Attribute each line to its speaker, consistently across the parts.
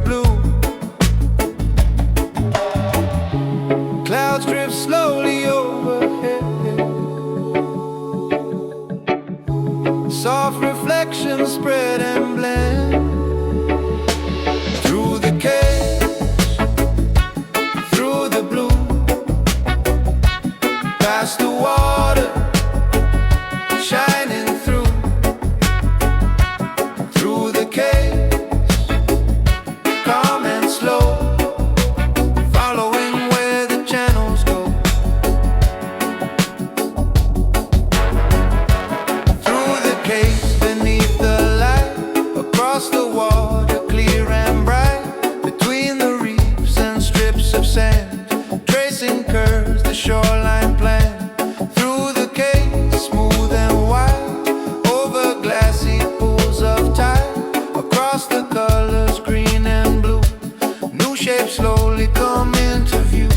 Speaker 1: blue. Clouds drift slowly overhead. Soft reflections spread and blend through the Cays, through the blue, past the water, shining through the Cays, calm and slow, following where the channels go. Through the Cays, beneath the light, across the water, clear and bright, between the reefs and strips of sand, tracing curves, the shoreline plan. Through the Cays, smooth and wide, over glassy pools of tide, across the colors green and blue, new shapes slowly come into view.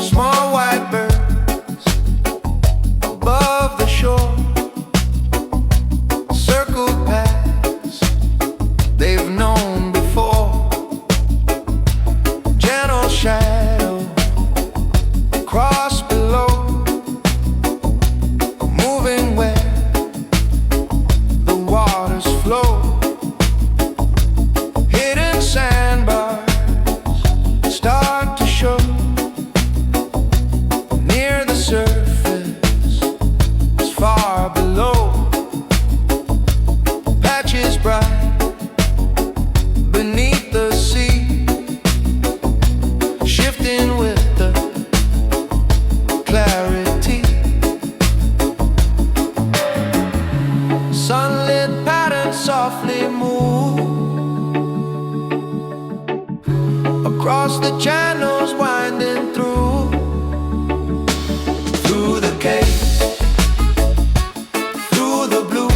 Speaker 1: Small white birds above the shore circle past, they've known before. Gentle shadow cross below, moving where the waters flow. Hidden sandbars start to show near the surface, as far below. Patches bright beneath the sea, shifting with the clarity. Sunlit patterns softly move across the channels, winding through the Cays, through the blue,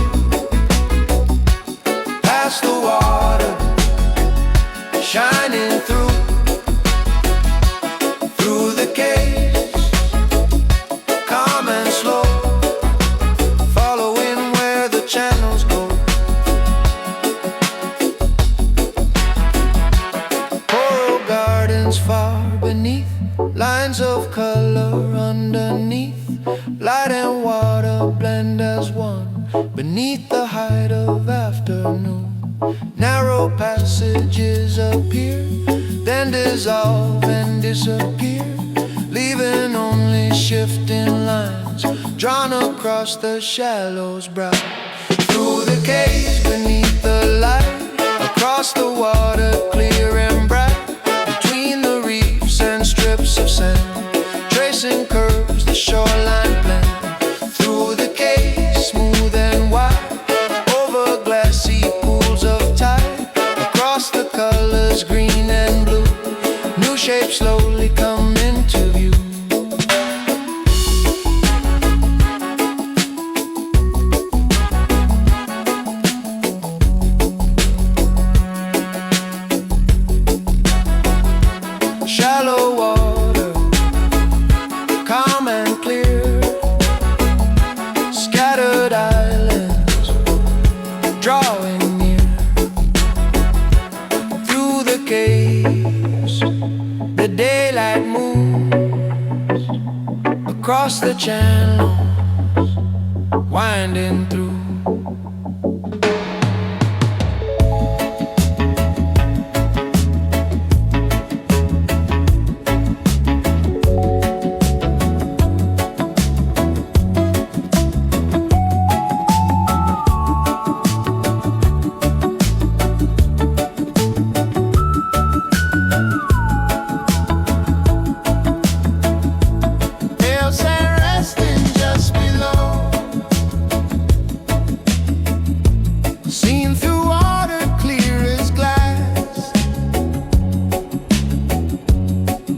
Speaker 1: past the water, shining through the Cays, calm and slow, following where the channels go. Coral gardens far beneath, lines of color underneath, light and water blend as one, beneath the height of afternoon. Narrow passages appear, then dissolve and disappear, leaving only shifting lines drawn across the shallows bright. Through the Cays, beneath the light, across the water, clear and bright, between the reefs and strips of sand, tracing curves, the shoreline plan. Through the Cays, smooth and wide, over glassy pools of tide, across the colors green and blue, new shapes slowly come into view. Shallow water, calm and clear, scattered islands drawing near. Through the Cays, the daylight moves across the channels, winding through. They'll say resting just below, seen through water clear as glass,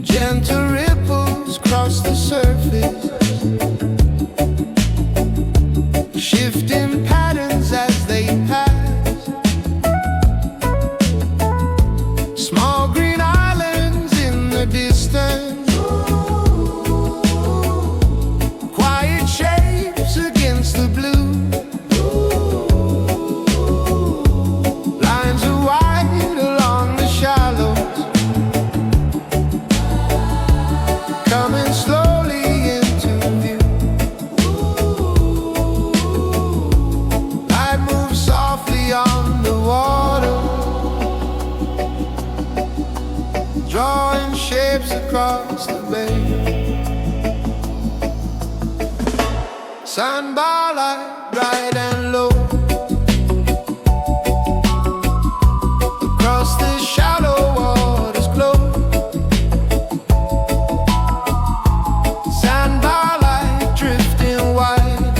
Speaker 1: gentle ripples cross the surface, shifting patterns as they pass, small green islands in the distance, across the bay. Sandbar light, bright and low, across the shallow waters glow. Sandbar light drifting wide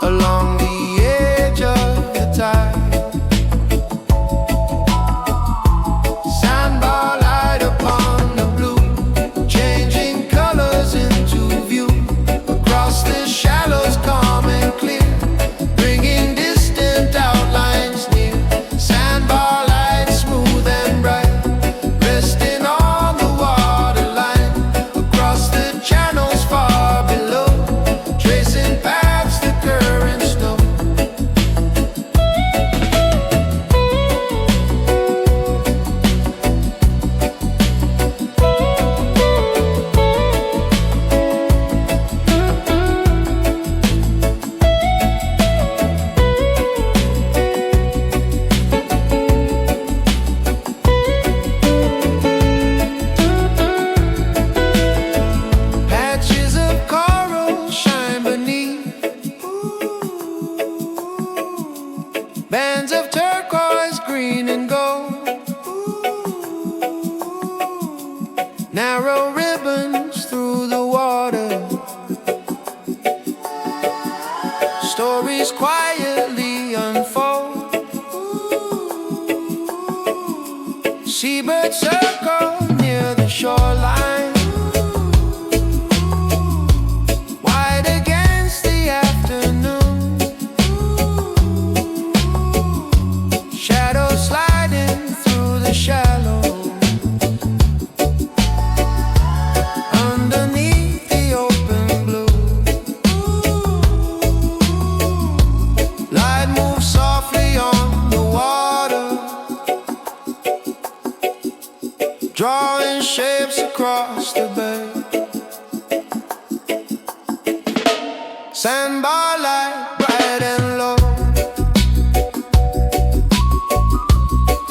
Speaker 1: along the edge of the tide. Sandbar light upon the blue, changing colors into view across the shallows, calm and clear, bringing distant outlines near. Sandbar light smooth and bright, resting on the waterline across the channels far below, tracing paths the currents know. Patches of coral shine beneath, bands of turquoise, green and gold, narrow ribbons through the water, stories quietly unfold. Seabirds circle near the shoreline, wide against the afternoon, shadows sliding through the shallow, underneath the open blue. Light moves softly on the water, drawing shapes across the bay. Sandbar light, bright and low,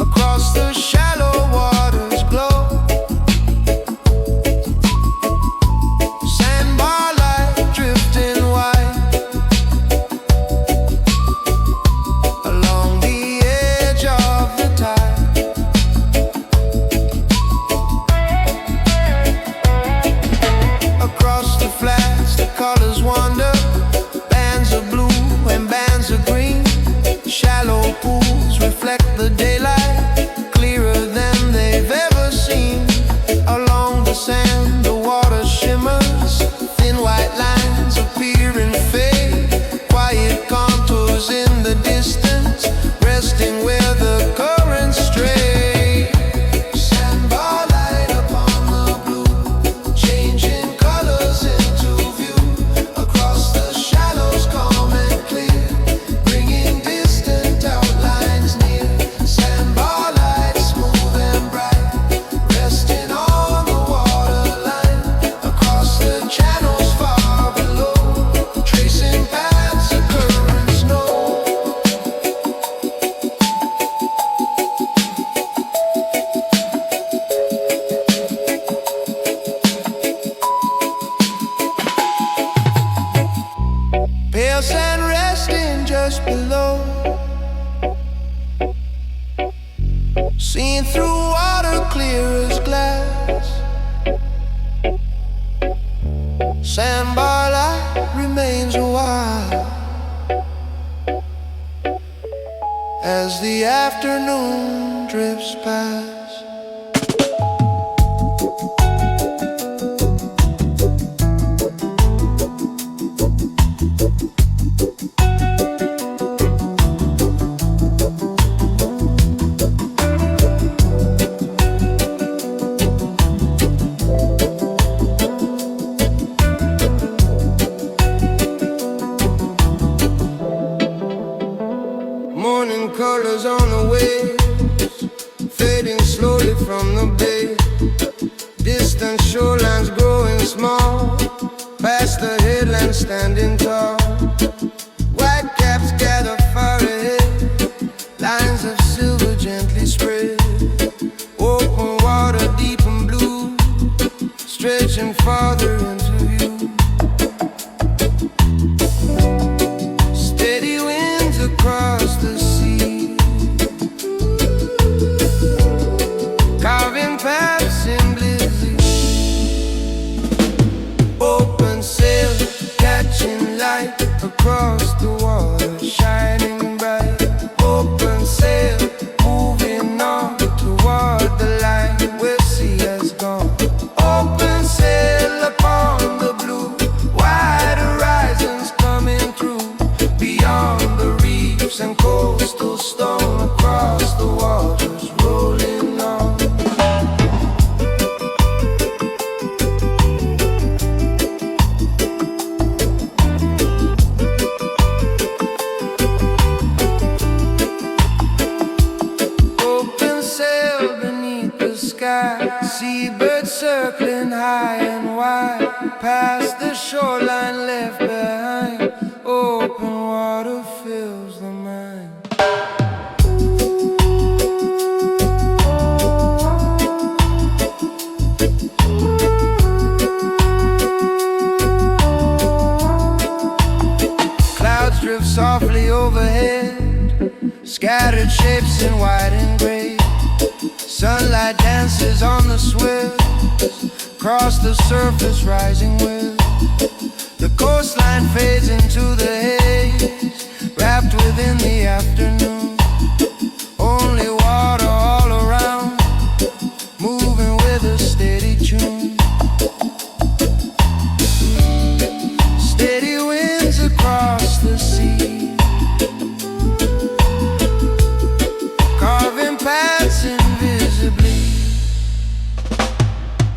Speaker 1: across the shallow waters glow. Sandbar light drifting wide along the edge of the tide. Across the flats, the colors wander, bands of blue and bands of green. Shallow pools reflect the daylight, clearer than they've ever seen. Along the sand, the water shimmers, thin white lines appear and fade. Quiet contours in the distance, resting where the currents stray. Sandbar light upon the blue, changing colors into view across the shallows, calm and clear, bringing distant outlines near. Sandbar light smooth and bright, resting on the waterline across the channels far below, tracing paths the currents know. Pale sand resting just below, seen through water clear as glass. Sandbar light remains a while as the afternoon drifts past. Morning colors on the waves, fading slowly from the bay. Distant shorelines growing small, past the headland standing tall. White caps gather far ahead, lines of silver gently spread. Oh, oh. stretching farther into view. Steady winds across the sea, carving paths in blizzard. Open sail, catching light across the water, shining bright. Open sail, moving on toward the line where sea has gone. Open sail upon the blue, wide horizons coming through. Beyond the reefs and coastal stone, across the waters rolling on. Open sail beneath the sky, seabirds circling high and wide, past the shoreline left behind. Open water fills the mind. Clouds drift softly overhead, scattered shapes in white and gray. Sunlight dances on the swells, across the surface rising with. The coastline fades into the haze, wrapped within the afternoon. Only water all around, moving with a steady tune. Steady winds across the sea, carving paths invisibly.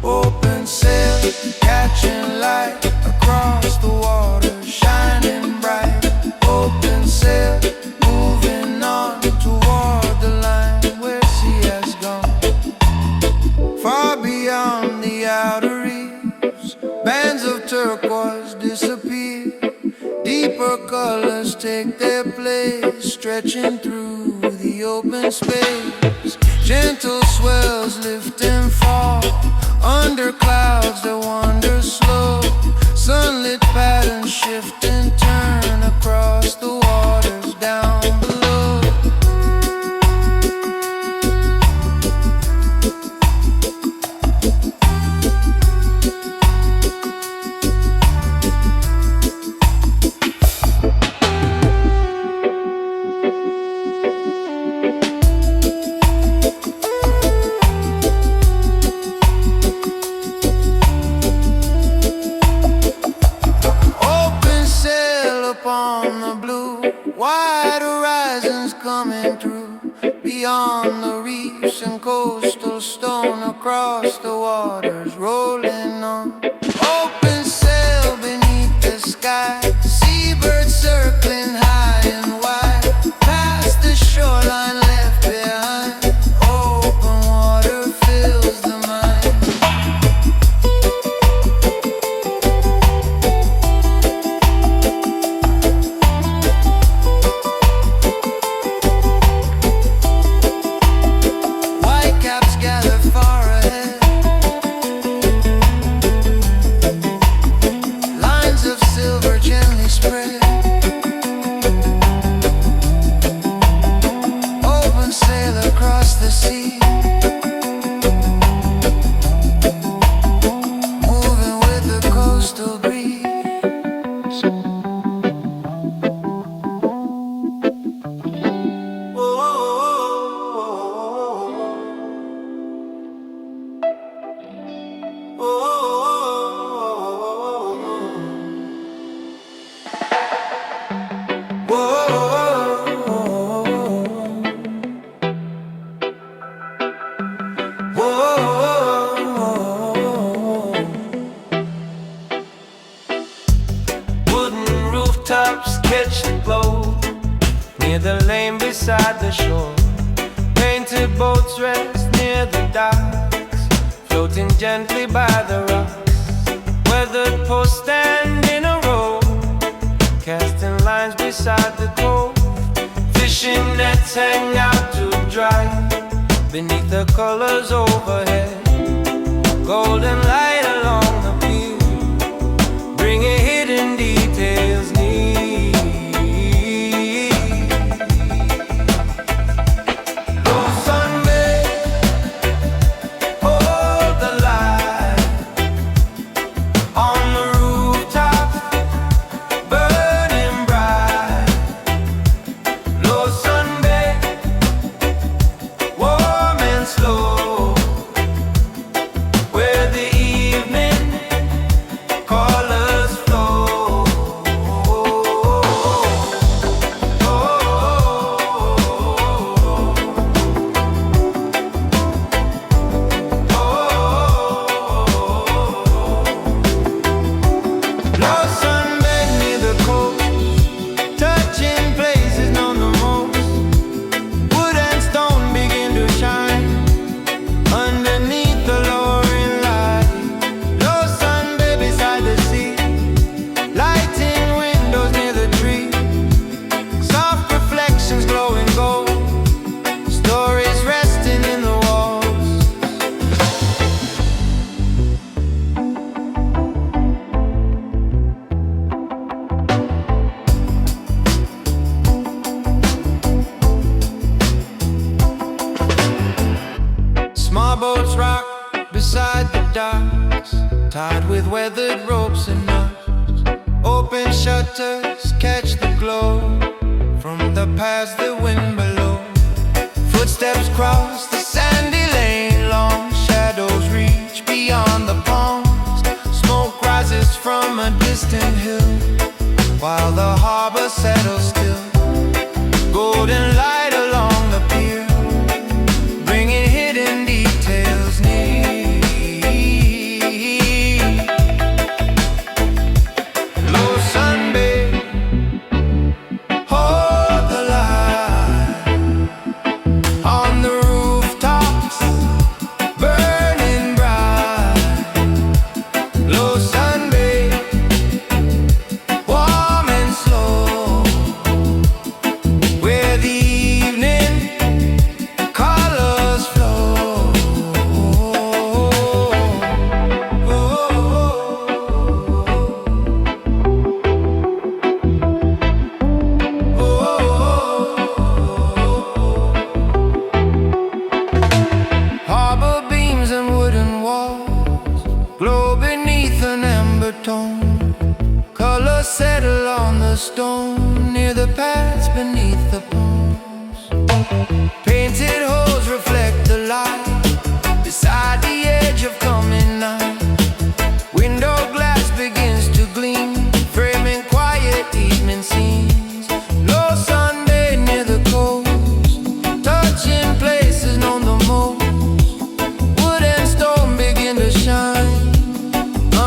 Speaker 1: Open sail, catching light across the water, shining bright. Open sail, moving on toward the line where sea has gone. Far beyond the outer reefs, bands of turquoise disappear. Deeper colors take their place, stretching through the open space. Gentle swells lift and fall under clouds that wander slow. Sunlit patterns shift and turn across the waters down below. Upon the blue, wide horizons coming through. Beyond the reefs and coastal stone, across the waters rolling on. Open sail beneath the sky, seabirds circling high and wide, past the shoreline left behind. Open water fills the mind. the lane beside the shore. Painted boats rest near the docks, floating gently by the rocks. Weathered posts stand in a row, casting lines beside the cove. Fishing nets hang out to dry beneath the colors overhead. Golden light along the beside the docks, tied with weathered ropes and knots. Open shutters catch the glow from the paths that wind below. Footsteps cross the sandy lane, long shadows reach beyond the palms. Smoke rises from a distant hill, while the harbor settles still. Golden light along the pier, bringing hidden details near. Low sunbathe, hold the light on the rooftops, burning bright. Low sunbathe, warm and slow, where the evening colors flow. Harbor beams and wooden walls glow beneath an amber tone. Colors settle on the stone near the paths beneath the palms. Painted holes reflect the light beside the edge of coming night. Window glass begins to gleam, framing quiet evening scenes. Low sunbathe near the coast, touching places known the most. Wood and stone begin to shine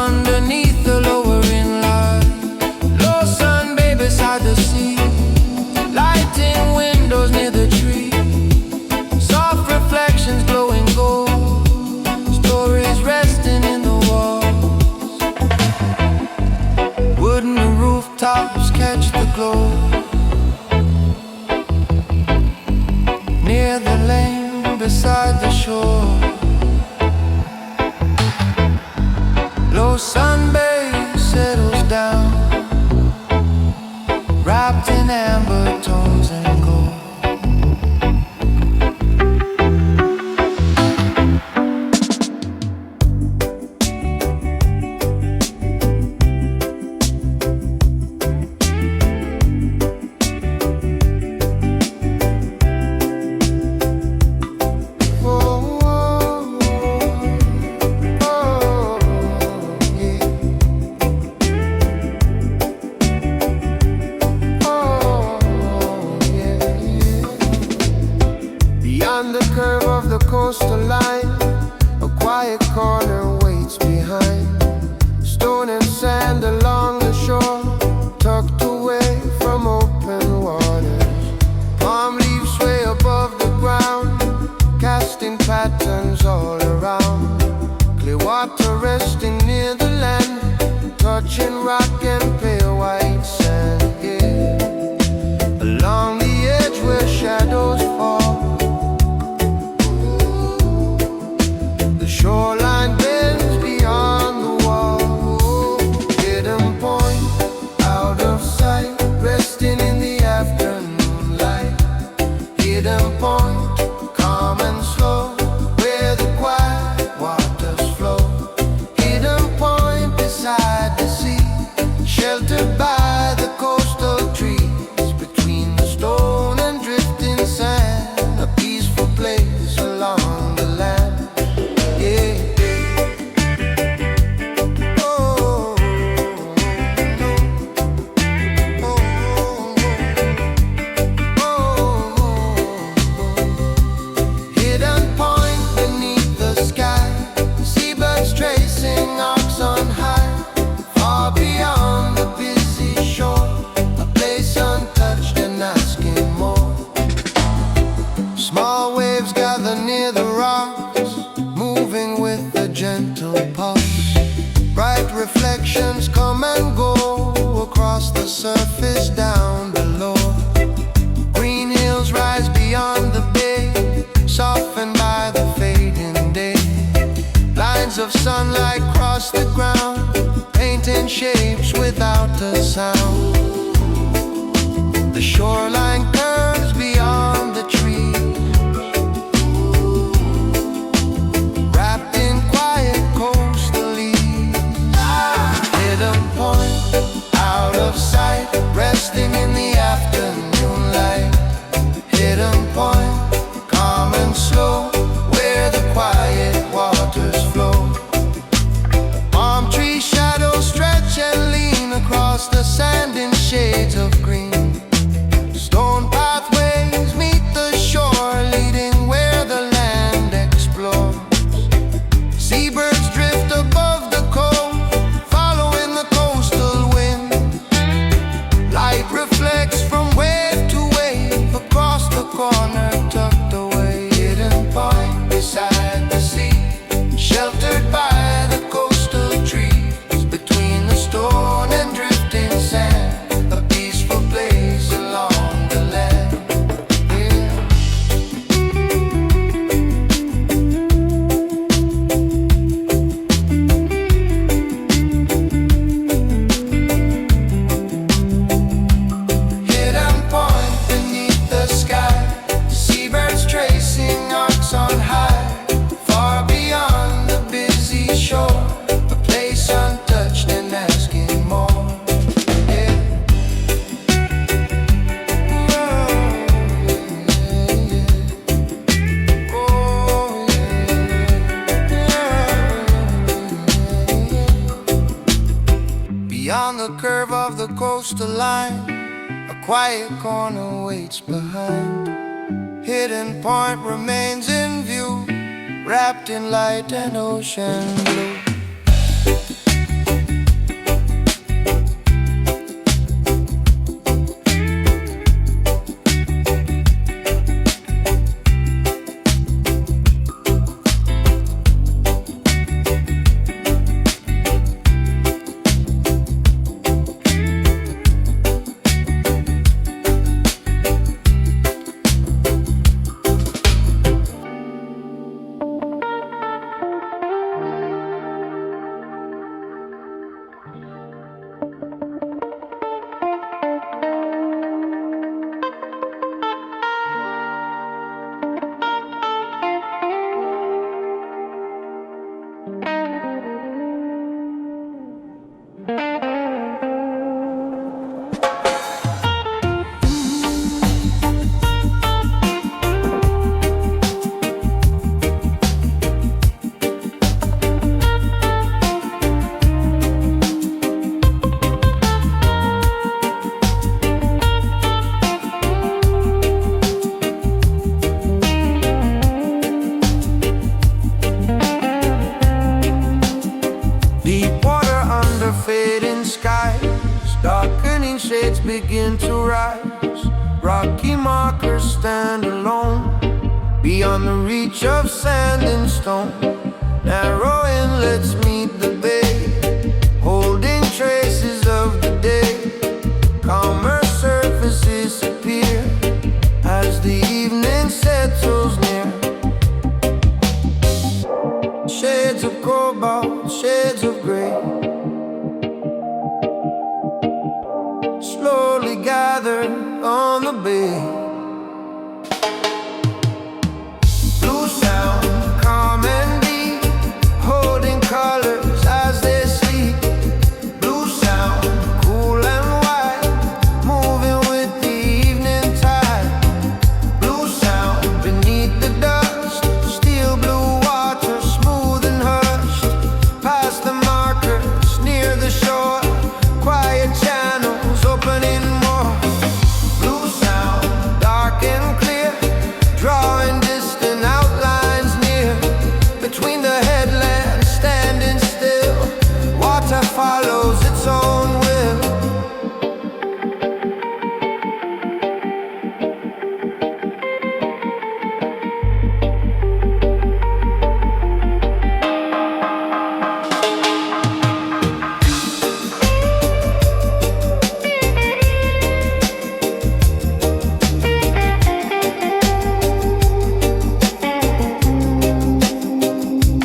Speaker 1: underneath the lowering light. Low sunbathe beside the sea, lighting windows near the tree. Soft reflections glowing gold, stories resting in the walls. Wooden rooftops catch the glow near the lane beside the shore. Low sunbathe settles down, wrapped in amber tones and gold. Beyond the curve of the coastal line, a quiet corner waits behind. Stone and sand along the shore, tucked away from open waters. Palm leaves sway above the ground, casting patterns all around. Clear water resting near the land, touching rock and pale white sand. Yeah. Along the edge where shadows fall, the shoreline bends beyond the wall. Hidden point, out of sight, resting in the afternoon light. Hidden point, calm and slow, where the quiet waters flow. Hidden point beside the sea, sheltered by the coastal trees, between the stone and drifting sand, a peaceful place along the land. Yeah. Oh, hidden point beneath the sky, seabirds tracing arcs on high, far beyond the busy shore, a place untouched and asking more. Small waves gather near the rocks, moving with a gentle pulse. Bright reflections come and go across the surface down below. Green hills rise beyond the bay, softened by the fading day. Lines of sunlight cross the ground, painting shapes without a sound. The shoreline curves beyond the trees, wrapped in quiet Seabirds drift above the coast, following the coastal wind. Light reflects from wave to wave across the corner tucked away. Hidden point beside the sea, sheltered by the coastal trees. Between the stone and drifting sand, a peaceful place along the land. Yeah. Hidden point beneath the sky, seabirds tracing arcs on high, far beyond the busy shore, a place untouched and asking more. Yeah. Oh, yeah, yeah. Oh, yeah. Beyond the curve of the coastal line, a quiet corner waits behind. Hidden point remains in view, wrapped in light and ocean blue. Deep water under fading skies, darkening shades begin to rise. Rocky markers stand alone, beyond the reach of sand and stone. Narrow inlets meet the bay, holding traces of the day. Calmer surfaces appear as the evening settles near. Shades of cobalt, shades of gray, slowly gathered on the bay. Blue sound, calm and deep, holding colors as they sleep. Blue sound, cool and wide, moving with the evening tide. Blue sound, beneath the dust, steel blue water, smooth and hushed. Past the markers, near the shore, quiet channels opening more. Blue sound, dark and clear, drawing distant outlines near. Between the headlands, standing still, water follows its own will.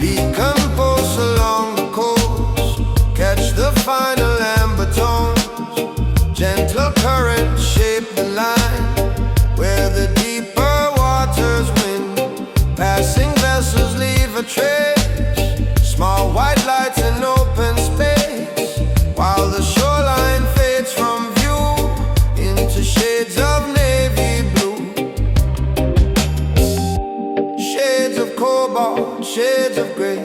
Speaker 1: Decompose along the coast, catch the final amber tones. Gentle currents shape the line, where the deeper waters win. Passing vessels leave a trace, small white lights in open space, while the shoreline fades from view into shades of navy blue. Shades of cobalt, shades of gray,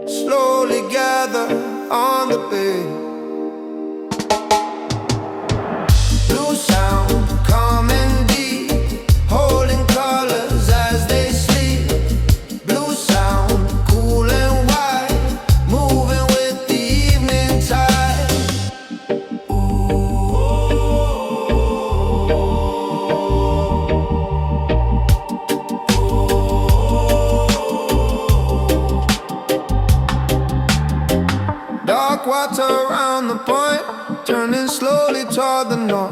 Speaker 1: slowly gather on the bay. Blue sound, calm and deep, holding colors as they sleep. water around the point, turning slowly toward the north.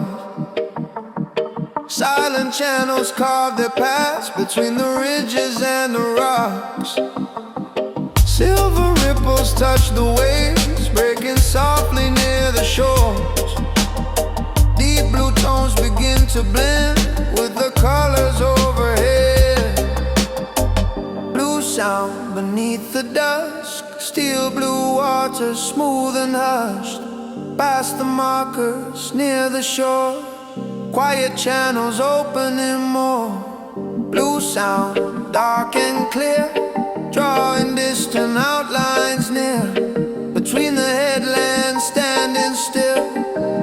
Speaker 1: Silent channels carve their paths between the ridges and the rocks. Silver ripples touch the waves, breaking softly near the shores. Deep blue tones begin to blend with the colors overhead. Blue sound beneath the dusk, steel blue water smooth and hushed. Past the markers near the shore, quiet channels opening more. Blue sound, dark and clear, drawing distant outlines near. Between the headlands standing still,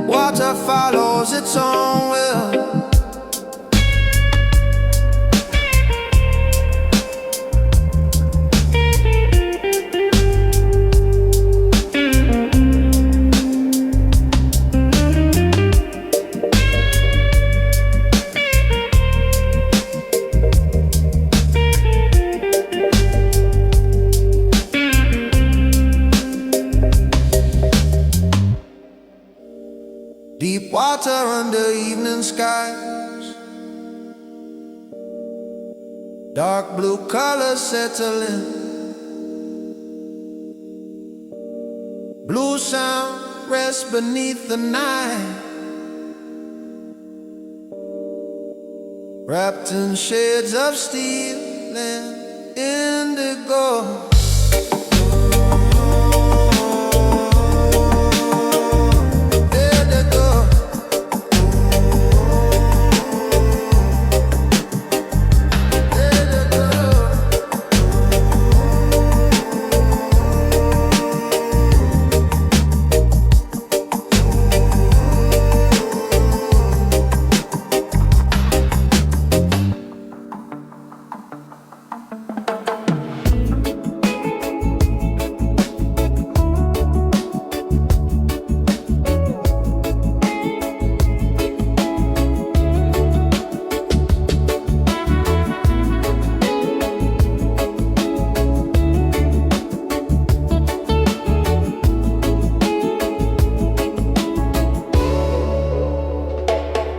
Speaker 1: water follows its own will. Deep water under evening skies, dark blue colors settling. Blue sound rests beneath the night, wrapped in shades of steel and indigo.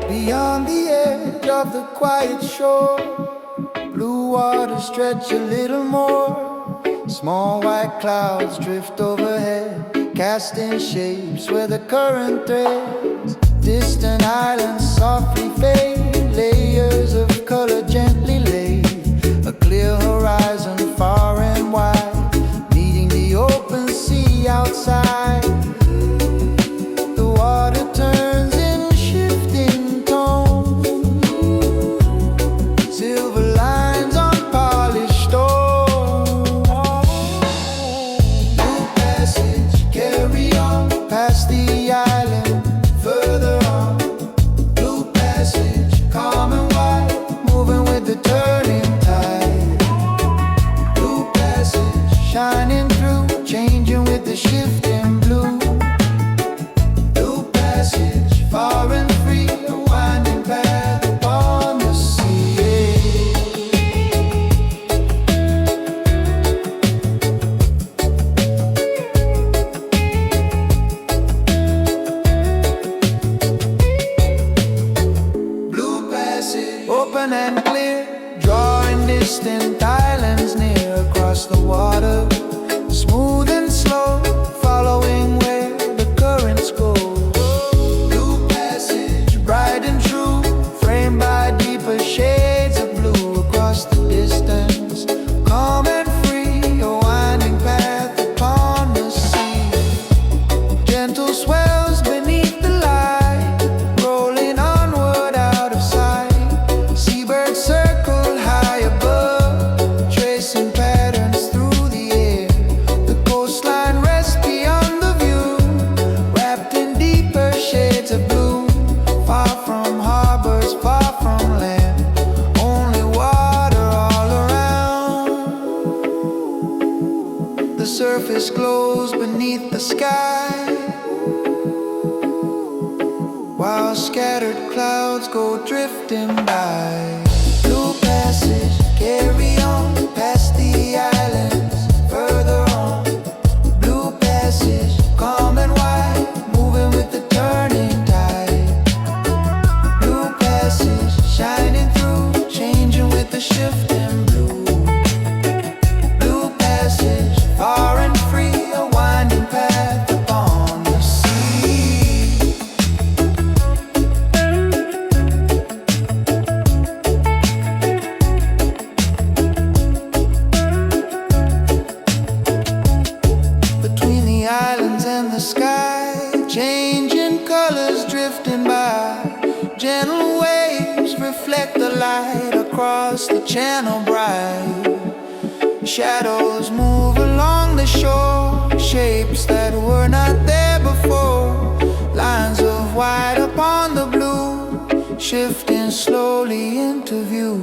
Speaker 1: Beyond the edge of the quiet shore, blue waters stretch a little more. Small white clouds drift overhead, casting shapes where the current threads. Distant islands softly fade, layers of color gently laid. A clear horizon far and wide, meeting the open sea outside. The water turns in shifting tone, silver lines on polished stone. Blue passage, carry on past the island, further on. Blue passage, calm and wide, moving with the turning tide. Blue passage, shining through, changing with the shifting blue. Blue passage, far and free, a winding path upon the sea. Blue passage, open and clear, drawing distant islands near across the water. Smooth and slow, following where the currents go. Blue passage, bright and true, framed by deeper shades of blue across the distance. Calm and free, a winding path upon the sea. Gentle swells beneath the light, rolling onward out of sight. Seabirds circle high above, tracing patterns through the air. The coastline rests beyond the view, wrapped in deeper shades of blue. Far from harbors, far from land, only water all around. The surface glows beneath the sky, while scattered clouds go drifting by. Blue passage, carry on past the islands, further on. Blue passage, calm channel bright. Shadows move along the shore, shapes that were not there before. Lines of white upon the blue, shifting slowly into view.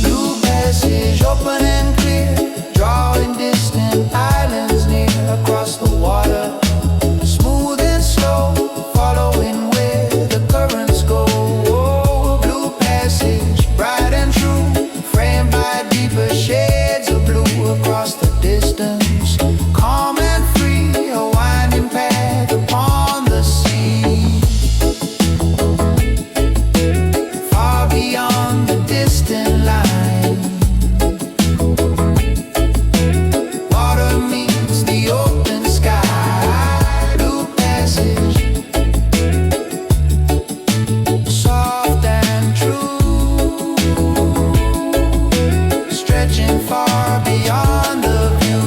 Speaker 1: Blue passage open and clear, drawing distant islands near across the water. Smooth and slow, following where the currents go. Blue passage, bright and true, framed by deeper shades of blue across the distance. Calm and free, a winding path upon the sea. Far beyond the distant line, water meets the open sky. Blue passage, soft and true, stretching far beyond the view.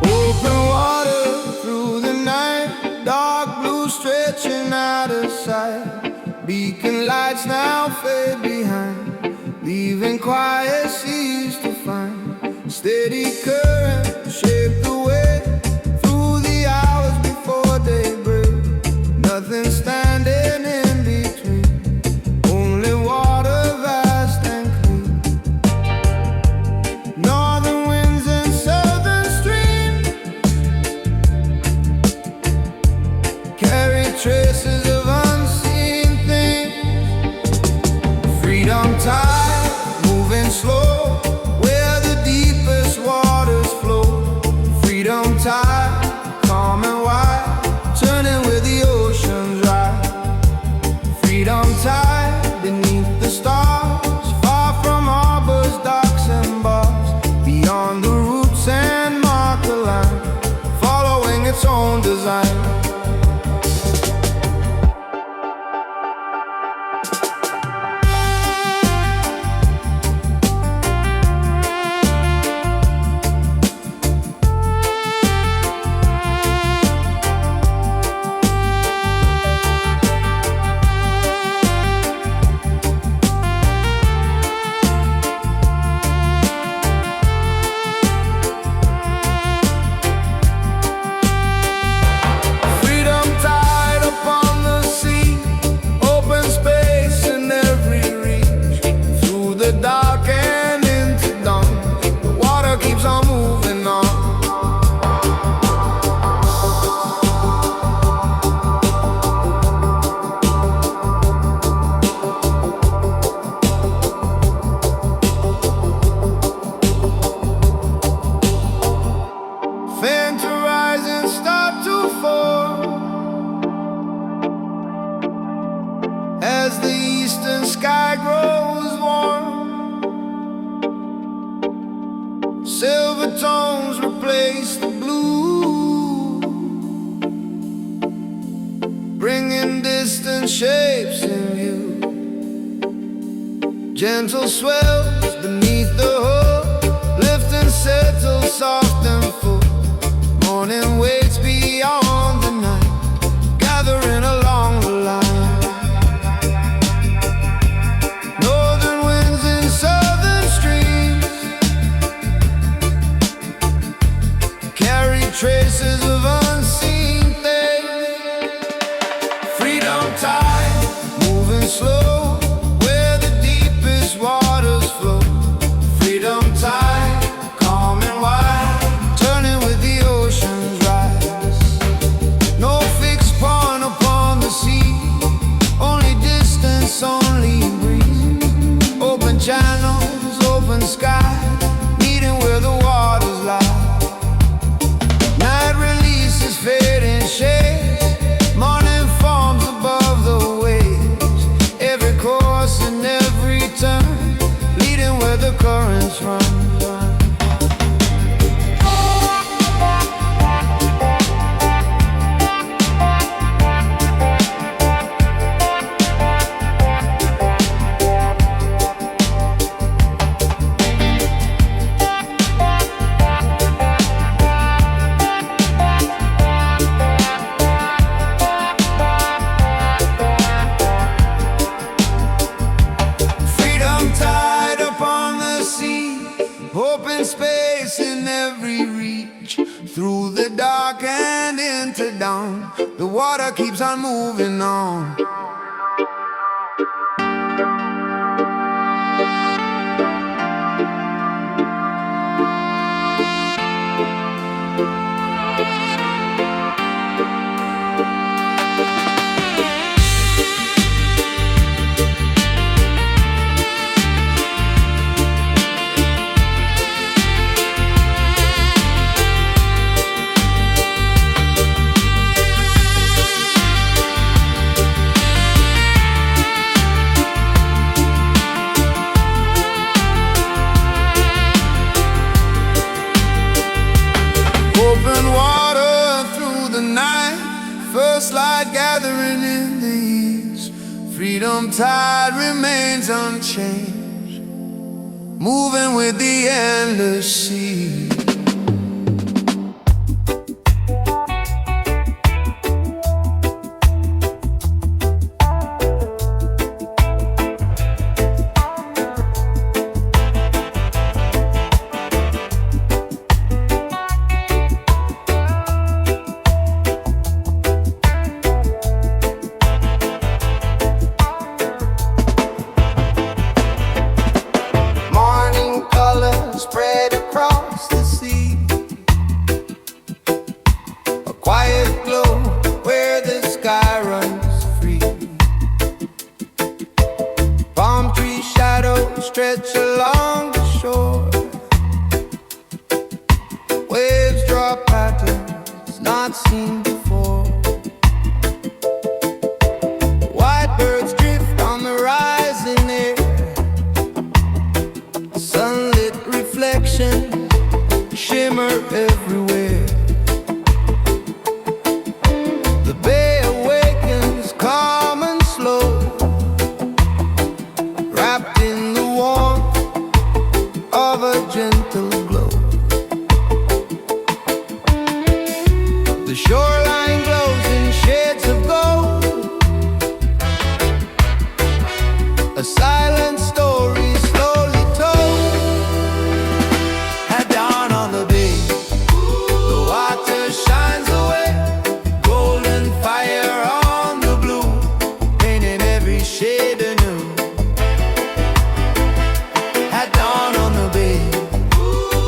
Speaker 1: Open water through the night, dark blue stretching out of sight. Beacon lights now fade behind, leaving quiet seas to find. Steady current shape the way through the hours before daybreak. Nothing standing in between, only water vast and clean. Northern winds and southern streams carry traces of unseen things. Freedom tide, moving slow, where the deepest waters flow. Freedom tide, calm and wide, turning where the oceans rise. Freedom tide, beneath the stars, far from harbors, docks and bars. Beyond the roots and marker line, following its own design. Freedom tide upon the sea, open space in every reach. Through the dark and into dawn, the water keeps on moving on. Fan to rise and start to fall as the eastern sky grows warm. Silver tones replace the blue, bringing distant shapes in view. Gentle swells beneath the hood, lift and settle soft and full. Morning waits beyond the night, gathering along the line. Northern winds and southern streams carry traces of unseen things. Freedom tide, moving slow, where the deepest waters flow. Freedom tide, calm and wide, turning with the oceans rise. No fixed point water keeps on moving on. Open water through the night, first light gathering in the east. Freedom tide remains unchanged, moving with the endless sea. Spread across the sea, a quiet glow where the sky runs free. Palm tree shadows stretch along the shore, waves draw patterns not seen before. White birds drift on the rising air, sunlit reflection shimmer everywhere. The bay awakens calm and slow, wrapped in the warmth of a gentle glow. The shoreline glows in shades of gold, a silent story slowly told. At dawn on the bay, the water shines away, golden fire on the blue, painting every shade anew. At dawn on the bay,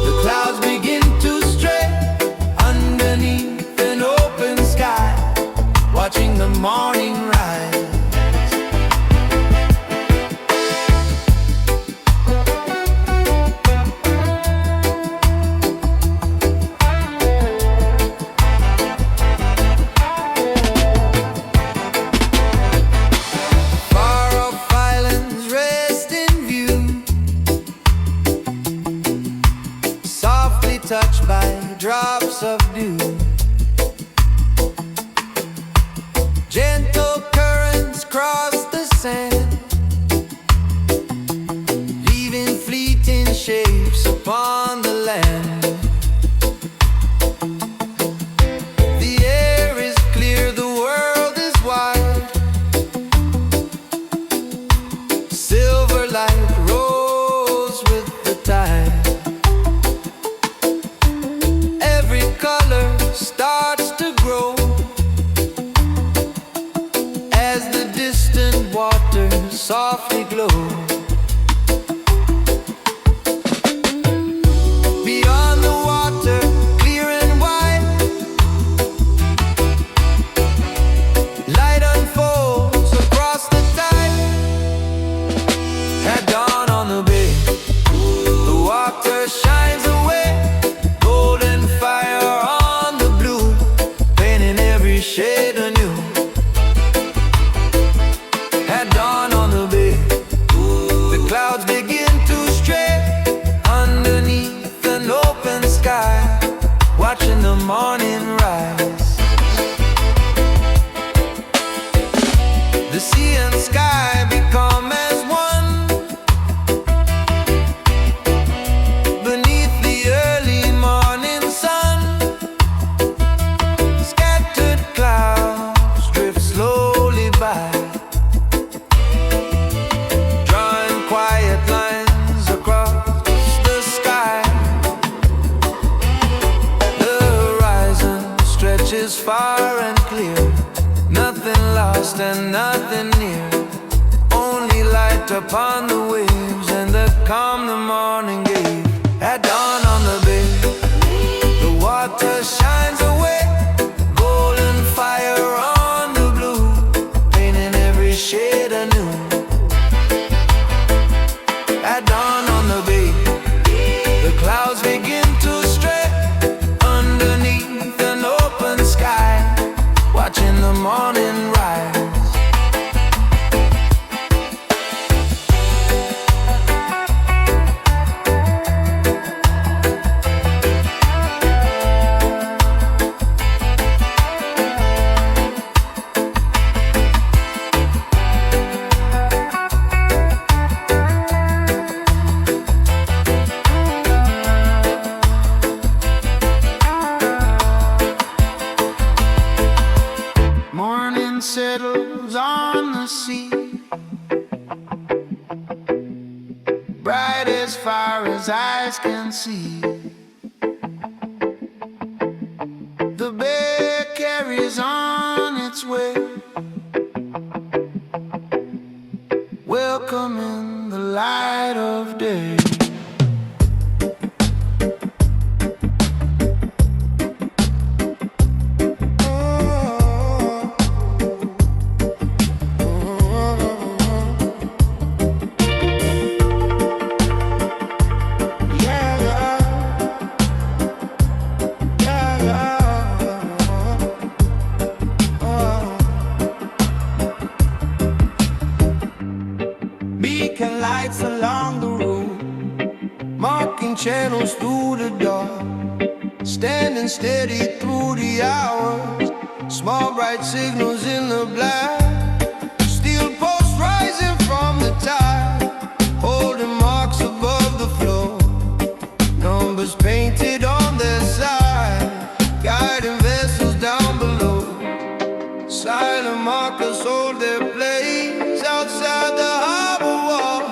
Speaker 1: the clouds begin to stray underneath an open sky, watching the morning rise. Far off islands rest in view, softly touched by drops of dew. Gentle currents cross the sand, leaving fleeting shapes upon the land. The air is clear, the world is wide, silver light rolls with the tide. Every color starts to grow as the distant waters softly glow. Beyond the water, clear and wide, light unfolds across the tide. At dawn on the bay, the water shines away, golden fire on the blue, painting every shade anew. At dawn on the bay, the clouds begin to stray underneath an open sky, watching the morning rise. The sea and sky become as one beneath the early morning sun. Scattered clouds drift slowly by, drawing quiet lines across the sky. The horizon stretches far and clear, nothing near, only light upon the waves and the calm the morning gave. At dawn on the bay, the water shines away, golden fire on the blue, painting every shade anew. At dawn on the bay, the clouds begin to stray underneath an open sky, watching the morning rise. Morning settles on the sea, bright as far as eyes can see. The bay carries on its way, welcoming the light of day. Beacon lights along the road, marking channels through the dark, standing steady through the hours, small bright signals in the black, steel posts rising from the tide, holding marks above the floor, numbers painted on their side, guiding vessels down below, silent markers hold their place outside the harbor wall.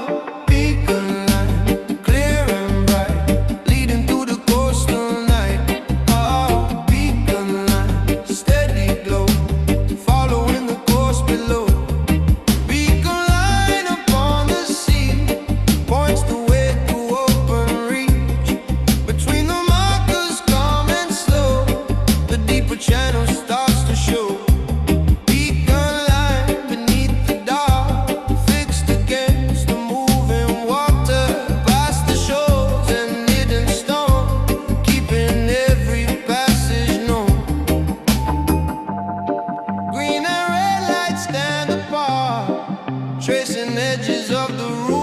Speaker 1: Beacon light, clear and bright, leading through the coastal night. Oh, beacon light, steady glow, following the course below. Beacon light upon the sea, points the way to open reach. Between the markers calm and slow, the deeper channel starts to show. Beacon light beneath the dark, fixed against the moving water, past the shores and hidden stone, keeping every passage known. Green and red lights stand apart, tracing edges of the route.